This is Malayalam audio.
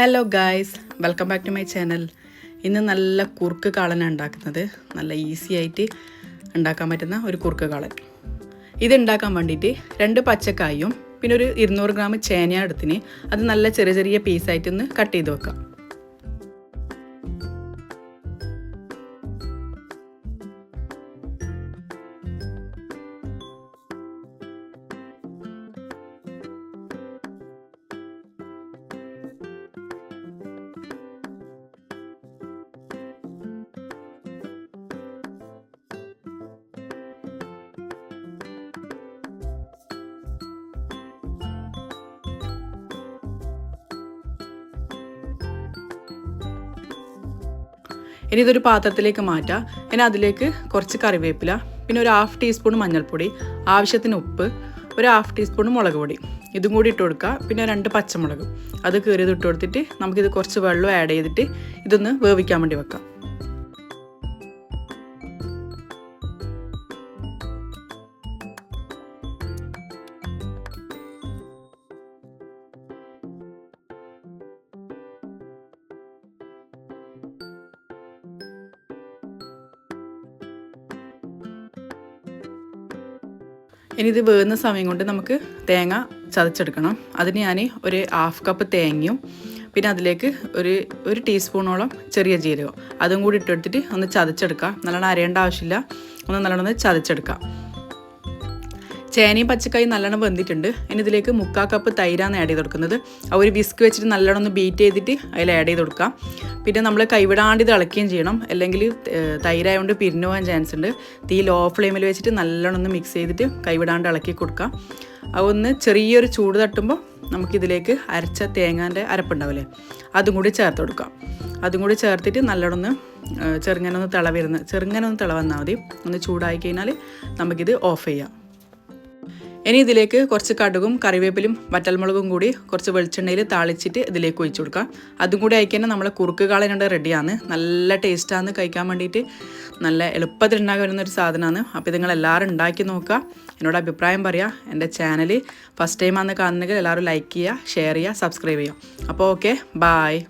Hello guys, welcome back to my channel. ഇന്ന് നല്ല കുറുക്ക് കാളനാണ് ഉണ്ടാക്കുന്നത്. നല്ല ഈസി ആയിട്ട് ഉണ്ടാക്കാൻ പറ്റുന്ന ഒരു കുറുക്ക് കാളൻ. ഇത് ഉണ്ടാക്കാൻ വേണ്ടിയിട്ട് 2 പച്ചക്കായും പിന്നെ ഒരു 200 ഗ്രാം ചേന എടുത്തിന് അത് നല്ല ചെറിയ ചെറിയ പീസായിട്ട് ഒന്ന് കട്ട് ചെയ്ത് വെക്കാം. ഇനി ഇതൊരു പാത്രത്തിലേക്ക് മാറ്റാം. ഇനി അതിലേക്ക് കുറച്ച് കറിവേപ്പില, പിന്നെ ഒരു 1/2 ടീസ്പൂൺ മഞ്ഞൾപ്പൊടി, ആവശ്യത്തിന് ഉപ്പ്, ഒരു 1/2 ടീസ്പൂൺ മുളക് പൊടി ഇതും കൂടി ഇട്ട് കൊടുക്കുക. പിന്നെ 2 പച്ചമുളക് അത് കീറിയത് ഇട്ട് കൊടുത്തിട്ട് നമുക്കിത് കുറച്ച് വെള്ളം ആഡ് ചെയ്തിട്ട് ഇതൊന്ന് വേവിക്കാൻ വേണ്ടി വെക്കാം. ഇനി ഇത് വേകുന്ന സമയം കൊണ്ട് നമുക്ക് തേങ്ങ ചതച്ചെടുക്കണം. അതിന് ഞാൻ ഒരു 1/2 കപ്പ് തേങ്ങയും പിന്നെ അതിലേക്ക് ഒരു ടീസ്പൂണോളം ചെറിയ ജീരകം അതും കൂടി ഇട്ടെടുത്തിട്ട് ഒന്ന് ചതച്ചെടുക്കാം. നല്ലോണം അരയേണ്ട ആവശ്യമില്ല, ഒന്ന് നല്ലോണം ചതച്ചെടുക്കാം. ചേനയും പച്ചക്കായും നല്ലോണം വെന്തിട്ടുണ്ട്. ഇനി ഇതിലേക്ക് 3/4 കപ്പ് തൈരാണ് ആഡ് ചെയ്ത് കൊടുക്കുന്നത്. ആ ഒരു വിസ്ക് വെച്ചിട്ട് നല്ലോണം ഒന്ന് ബീറ്റ് ചെയ്തിട്ട് അതിൽ ആഡ് ചെയ്ത് കൊടുക്കാം. പിന്നെ നമ്മൾ കൈവിടാണ്ട് ഇത് ഇളക്കുകയും ചെയ്യണം, അല്ലെങ്കിൽ തൈരായതുകൊണ്ട് പിരിഞ്ഞു പോകാൻ ചാൻസ് ഉണ്ട്. തീ ലോ ഫ്ലെയിമിൽ വെച്ചിട്ട് നല്ലോണം ഒന്ന് മിക്സ് ചെയ്തിട്ട് കൈവിടാണ്ട് ഇളക്കി കൊടുക്കാം. അതൊന്ന് ചെറിയൊരു ചൂട് തട്ടുമ്പോൾ നമുക്കിതിലേക്ക് അരച്ച തേങ്ങാൻ്റെ അരപ്പുണ്ടാവില്ലേ, അതും കൂടി ചേർത്ത് കൊടുക്കാം. അതും കൂടി ചേർത്തിട്ട് നല്ലോണം ചെറുങ്ങനെ ഒന്ന് തിള വന്നാൽ മതി. ഒന്ന് ചൂടായി കഴിഞ്ഞാൽ നമുക്കിത് ഓഫ് ചെയ്യാം. ഇനി ഇതിലേക്ക് കുറച്ച് കടുകും കറിവേപ്പിലും വറ്റൽമുളകും കൂടി കുറച്ച് വെളിച്ചെണ്ണയിൽ താളിച്ചിട്ട് ഇതിലേക്ക് ഒഴിച്ചു കൊടുക്കാം. അതും കൂടി അയക്കാൻ നമ്മളെ കുറുക്ക് കാളനുണ്ട് റെഡിയാണ്. നല്ല ടേസ്റ്റാണ്, കഴിക്കാൻ വേണ്ടിയിട്ട് നല്ല എളുപ്പത്തിൽ ഉണ്ടാക്കാൻ വരുന്നൊരു സാധനമാണ്. അപ്പോൾ ഇത് നിങ്ങൾ എല്ലാവരും ഉണ്ടാക്കി നോക്കുക, എന്നോട് അഭിപ്രായം പറയുക. എൻ്റെ ചാനൽ ഫസ്റ്റ് ടൈമാണ് കാണുന്നെങ്കിൽ എല്ലാവരും ലൈക്ക് ചെയ്യുക, ഷെയർ ചെയ്യുക, സബ്സ്ക്രൈബ് ചെയ്യുക. അപ്പോൾ ഓക്കെ, ബായ്.